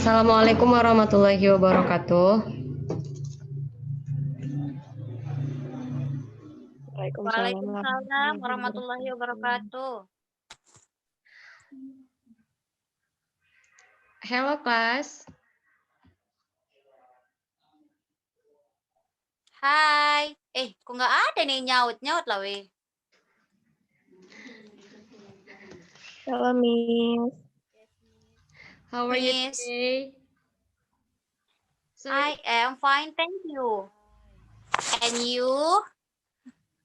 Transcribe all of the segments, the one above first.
Assalamualaikum warahmatullahi wabarakatuh. Waalaikumsalam warahmatullahi wabarakatuh. Hello class. Hai. Kok nggak ada nih nyaut-nyaut lah, weh. Halo, Miss. How are you Miss. today? I am fine, thank you. And you?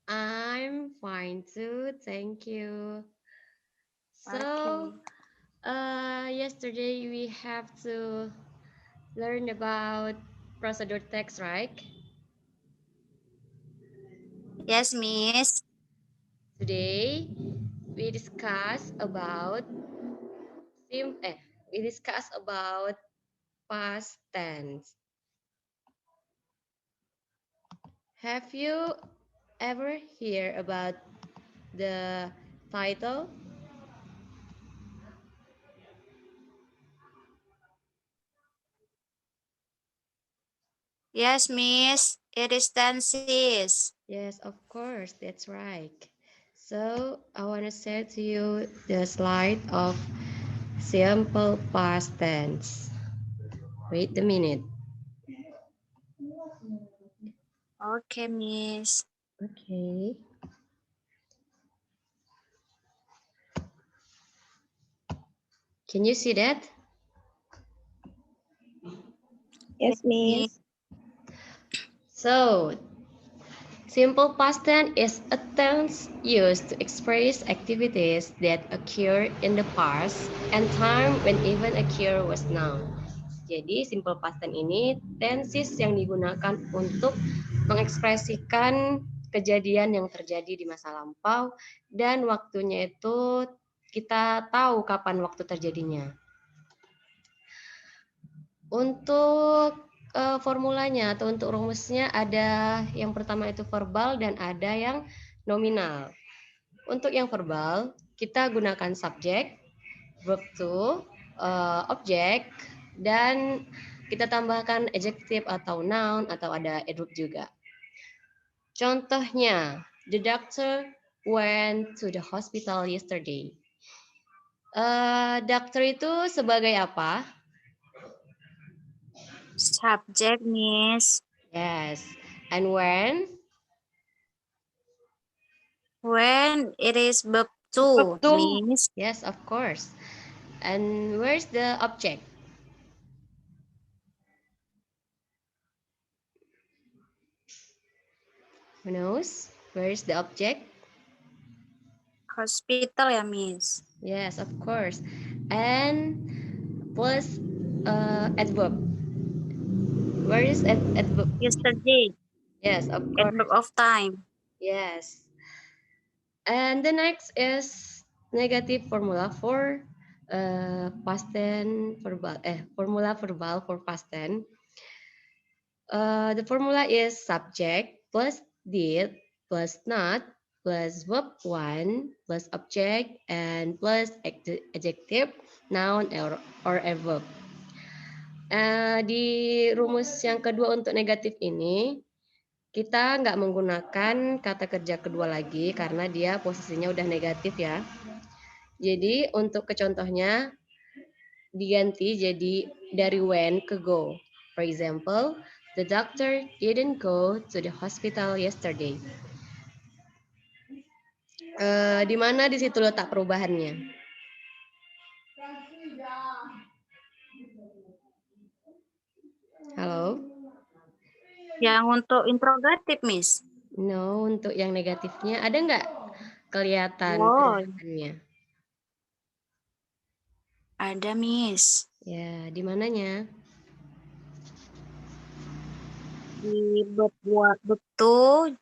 I'm fine too, thank you. So, yesterday we have to learn about procedure text, right? Yes, Miss. Today we discuss about past tense. Have you ever hear about the title? Yes, Miss. It is tenses. Yes, of course, that's right. So I want to share to you the slide of simple past tense. Wait a minute. Okay, Miss. Okay. Can you see that? Yes, Miss. So, simple past tense is a tense used to express activities that occur in the past and time when event occur was known. Jadi, simple past tense ini tenses yang digunakan untuk mengekspresikan kejadian yang terjadi di masa lampau dan waktunya itu kita tahu kapan waktu terjadinya. Untuk formulanya atau untuk rumusnya ada yang pertama itu verbal dan ada yang nominal. Untuk yang verbal, kita gunakan subjek, verb to, objek, dan kita tambahkan adjective atau noun atau ada adverb juga. Contohnya, the doctor went to the hospital yesterday. Dokter itu sebagai apa? Subject, Miss. Yes. And when? When it is verb to, Miss. Yes, of course. And where's the object? Who knows? Where's the object? Hospital ya, Miss. Yes, of course. And plus adverb. Where is adverb? Yesterday. Yes, of course. Adverb of time. Yes. And the next is negative formula for past tense verbal. Formula verbal for past tense. The formula is subject plus did plus not plus verb one plus object and plus adjective, noun or a verb. Di rumus yang kedua untuk negatif ini kita nggak menggunakan kata kerja kedua lagi karena dia posisinya udah negatif ya. Jadi untuk kecontohnya diganti jadi dari when ke go. For example, the doctor didn't go to the hospital yesterday. Di mana di situ letak perubahannya? Halo? Yang untuk interrogatif, Miss. No, untuk yang negatifnya ada nggak kelihatan perubahannya? Ada, Miss. Ya, di mananya? Di verb 2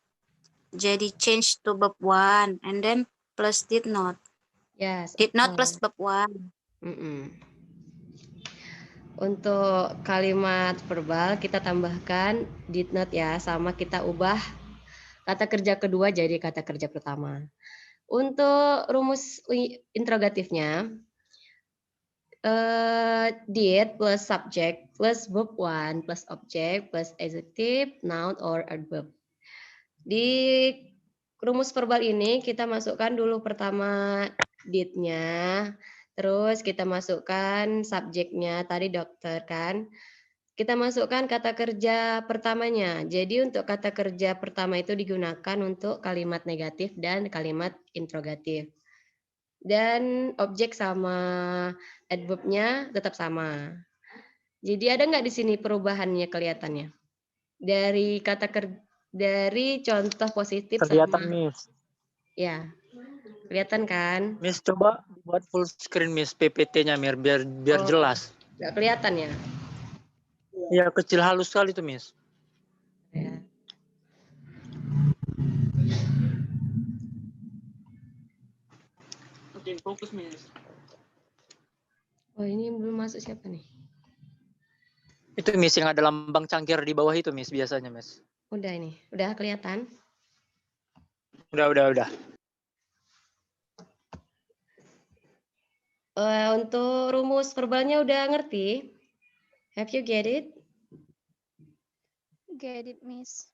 jadi change to verb 1 and then plus did not. Yes. Did not plus verb 1. Untuk kalimat verbal kita tambahkan did not ya, sama kita ubah kata kerja kedua jadi kata kerja pertama. Untuk rumus interrogatifnya did plus subject plus verb 1 plus object plus adjective, noun, or adverb. Di rumus verbal ini kita masukkan dulu pertama did-nya, terus kita masukkan subjeknya, tadi dokter kan. Kita masukkan kata kerja pertamanya. Jadi untuk kata kerja pertama itu digunakan untuk kalimat negatif dan kalimat interrogatif. Dan objek sama adverb-nya tetap sama. Jadi ada nggak di sini perubahannya kelihatannya? Dari kata kerja, dari contoh positif Kelihatan, sama Miss. ya. Kelihatan kan? Miss, coba buat full screen, Miss, PPT-nya, biar Oh. jelas. Nggak kelihatan ya? Ya, kecil halus sekali tuh, Miss. Ya. Oke, fokus, Miss. Oh, ini belum masuk siapa nih? Itu, Miss, yang ada lambang cangkir di bawah itu, Miss, biasanya, Miss. Udah ini. Udah kelihatan? Udah. Untuk rumus verbalnya udah ngerti? Have you get it? Get it, Miss.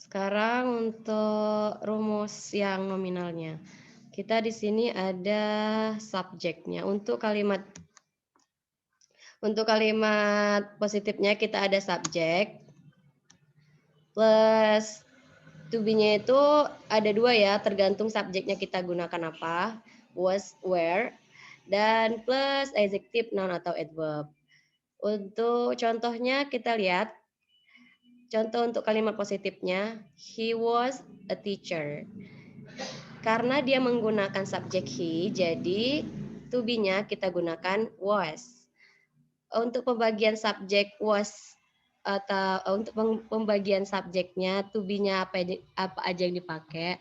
Sekarang untuk rumus yang nominalnya. Kita di sini ada subjeknya. Untuk kalimat positifnya kita ada subjek plus to be-nya itu ada 2 ya, tergantung subjeknya kita gunakan apa, was, where, dan plus adjective, noun, atau adverb. Untuk contohnya kita lihat, contoh untuk kalimat positifnya, he was a teacher. Karena dia menggunakan subjek he, jadi to be-nya kita gunakan was. Untuk pembagian subjek was atau untuk pembagian subjeknya to be-nya apa aja yang dipakai.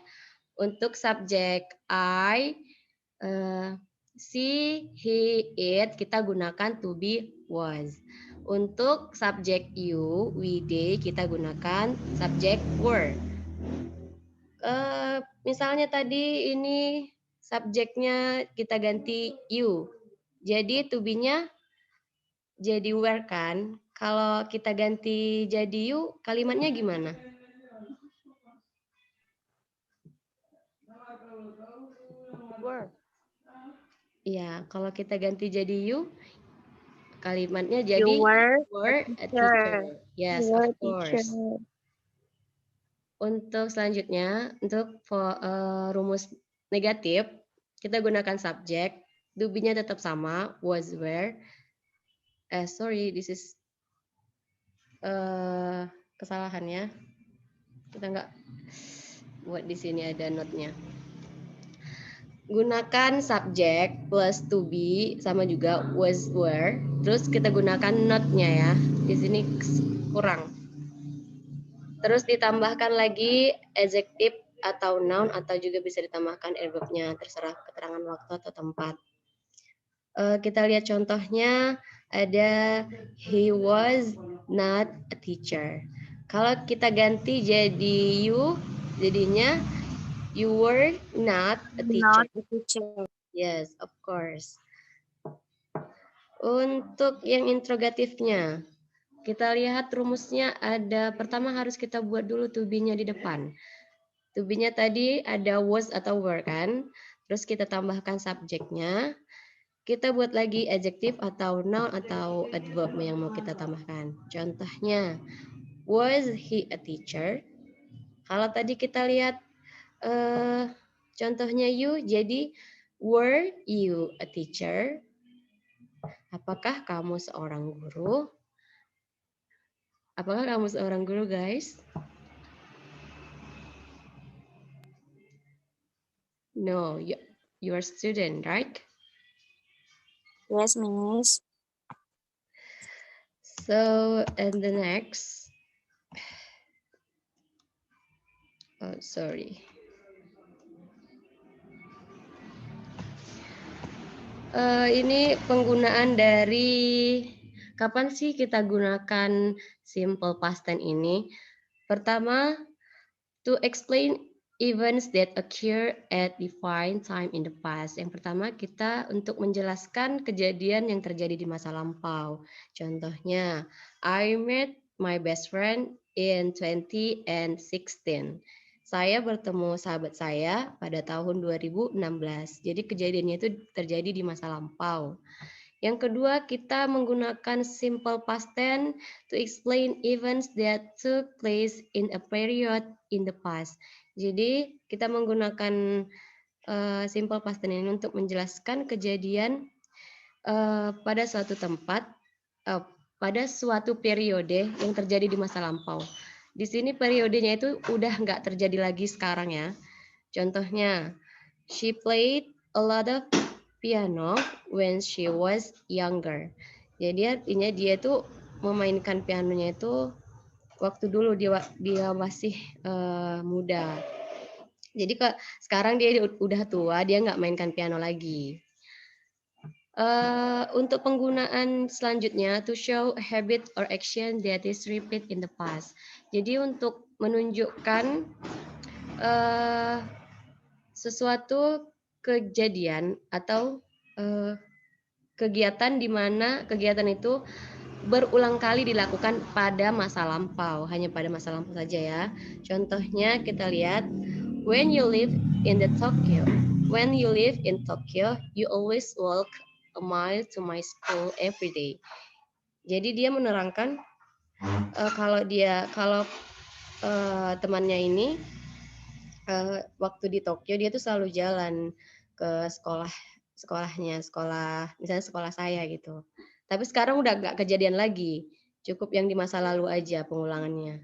Untuk subjek I, she, he, it kita gunakan to be was. Untuk subjek you, we, they kita gunakan subjek were. Misalnya tadi ini subjeknya kita ganti you. Jadi to be-nya jadi were kan? Kalau kita ganti jadi you, kalimatnya gimana? Were. Iya, kalau kita ganti jadi you, kalimatnya jadi You were a teacher. Yes, You of are teacher. course. Untuk selanjutnya, untuk rumus negatif, kita gunakan subjek. To be-nya tetap sama, was, were. Sorry, this is kesalahannya. Kita nggak buat di sini ada note-nya. Gunakan subjek plus to be sama juga was, were. Terus kita gunakan not-nya ya. Di sini kurang. Terus ditambahkan lagi adjective atau noun atau juga bisa ditambahkan adverb-nya, terserah keterangan waktu atau tempat. Kita lihat contohnya, ada he was not a teacher. Kalau kita ganti jadi you, jadinya you were not a teacher. not a teacher. Yes, of course. Untuk yang interrogatifnya, kita lihat rumusnya ada, pertama harus kita buat dulu to be-nya di depan. To be-nya tadi ada was atau were kan, terus kita tambahkan subjeknya. Kita buat lagi adjective atau noun atau adverb yang mau kita tambahkan. Contohnya, was he a teacher? Kalau tadi kita lihat contohnya you, jadi were you a teacher? Apakah kamu seorang guru? Apakah kamu seorang guru, guys? No, you are student, right? Yes, Miss. So, and the next, oh sorry. Ini penggunaan dari kapan sih kita gunakan simple past tense ini? Pertama, to explain events that occur at defined time in the past. Yang pertama kita untuk menjelaskan kejadian yang terjadi di masa lampau. Contohnya, I met my best friend in 2016. Saya bertemu sahabat saya pada tahun 2016. Jadi kejadiannya itu terjadi di masa lampau. Yang kedua, kita menggunakan simple past tense to explain events that took place in a period in the past. Jadi, kita menggunakan simple past tense ini untuk menjelaskan kejadian pada suatu tempat, pada suatu periode yang terjadi di masa lampau. Di sini periodenya itu udah nggak terjadi lagi sekarang ya. Contohnya, she played a lot of piano when she was younger. Jadi artinya dia tuh memainkan pianonya itu waktu dulu dia masih muda. Jadi sekarang dia udah tua, dia nggak mainkan piano lagi. Untuk penggunaan selanjutnya, to show a habit or action that is repeat in the past. Jadi untuk menunjukkan sesuatu kejadian atau kegiatan di mana kegiatan itu berulang kali dilakukan pada masa lampau, hanya pada masa lampau saja ya. Contohnya kita lihat, when you live in Tokyo, you always walk a mile to my school every day. Jadi dia menerangkan kalau temannya ini waktu di Tokyo dia tuh selalu jalan ke sekolahnya, misalnya sekolah saya gitu. Tapi sekarang udah nggak kejadian lagi, cukup yang di masa lalu aja pengulangannya.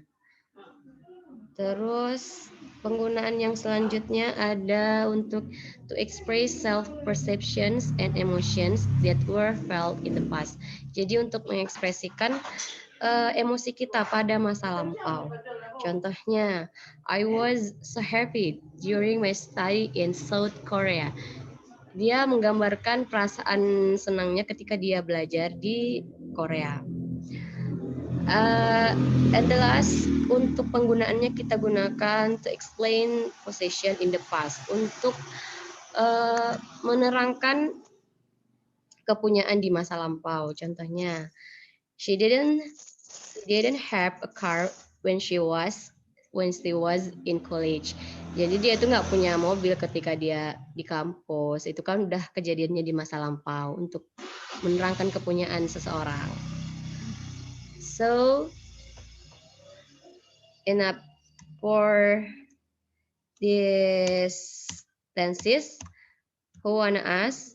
Terus penggunaan yang selanjutnya ada untuk to express self perceptions and emotions that were felt in the past. Jadi untuk mengekspresikan emosi kita pada masa lampau. Contohnya, I was so happy during my study in South Korea. Dia menggambarkan perasaan senangnya ketika dia belajar di Korea. And the last, untuk penggunaannya kita gunakan to explain possession in the past, untuk menerangkan kepunyaan di masa lampau. Contohnya, she didn't have a car when she was in college. Jadi dia itu nggak punya mobil ketika dia di kampus. Itu kan udah kejadiannya di masa lampau untuk menerangkan kepunyaan seseorang. So, enough for this tenses. Who wanna ask?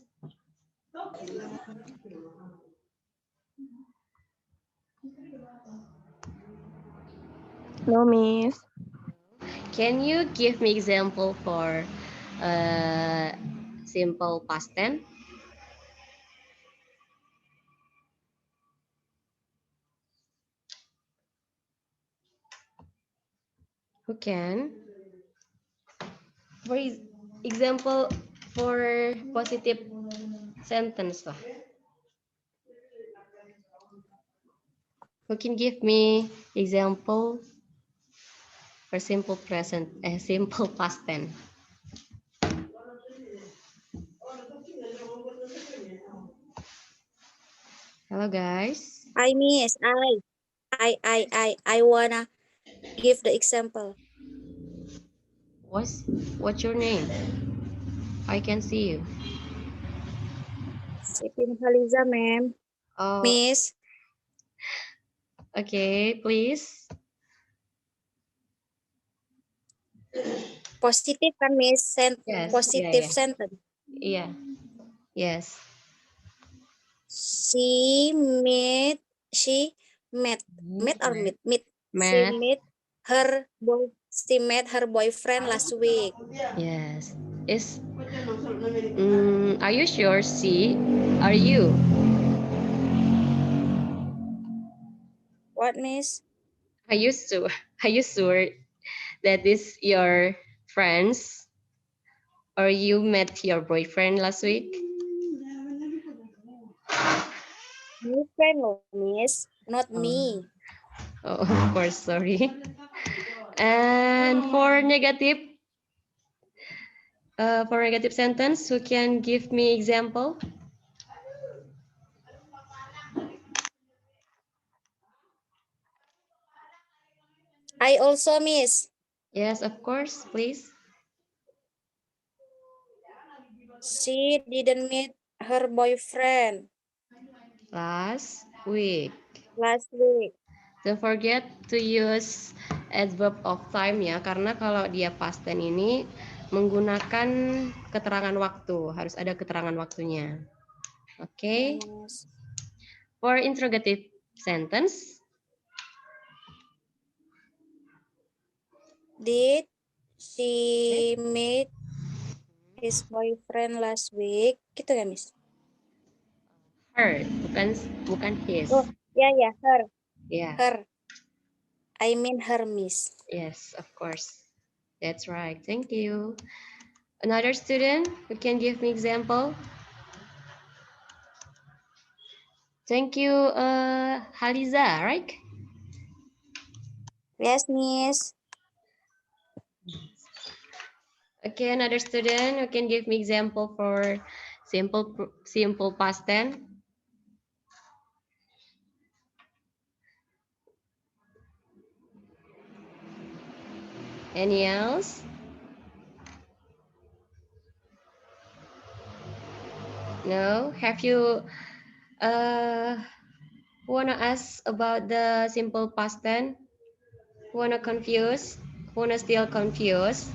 No, Miss. Can you give me example for simple past tense? Who can? For example, for positive sentence lah. Who can give me example for simple past tense? Hello guys. I miss. I wanna give the example. What's your name? I can see you. Sipin Haliza, ma'am. Oh, Miss. okay, please. Positive kan, Miss? Yes, Positive yeah. sentence. Yeah. Yes. She met. She met her boyfriend last week. Yes. Are you sure? Are you? What, Miss? Are you sure that is your friends, or you met your boyfriend last week? My friend, Miss, not me. Oh, of course, sorry. And for negative For negative sentence, who can give me example? I also, Miss. Yes, of course, please. She didn't meet her boyfriend Last week. last week. Don't forget to use adverb of time ya, karena kalau dia past tense ini menggunakan keterangan waktu, harus ada keterangan waktunya. Oke. Yes. For interrogative sentence, Did she meet his boyfriend last week? Gitu ya, Miss? her, bukan his. Oh, ya, her. Yeah. Her. I mean her, Miss. Yes, of course. That's right. Thank you. Another student who can give me example? Thank you, Haliza, right? Yes, Miss. Okay, another student who can give me example for simple past tense? Any else? No? Have you wanna ask about the simple past tense? Wanna confuse? Wanna still confused?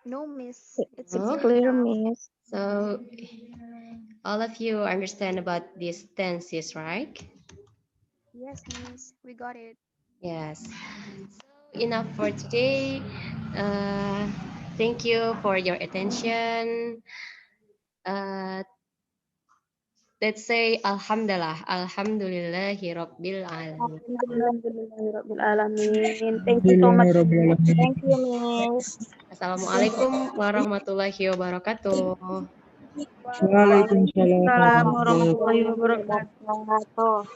No, Miss. It's No? It's clear clear, now. Miss. So all of you understand about these tenses, right? Yes, Miss. We got it. Yes. So enough for today. Thank you for your attention. Let's say Alhamdulillah. Alhamdulillahirabbil alamin. Alhamdulillahirrahmanirrahim. Thank you so much. Thank you, Miss. Assalamualaikum warahmatullahi wabarakatuh. Waalaikumsalam warahmatullahi wabarakatuh. Wabarakatuh.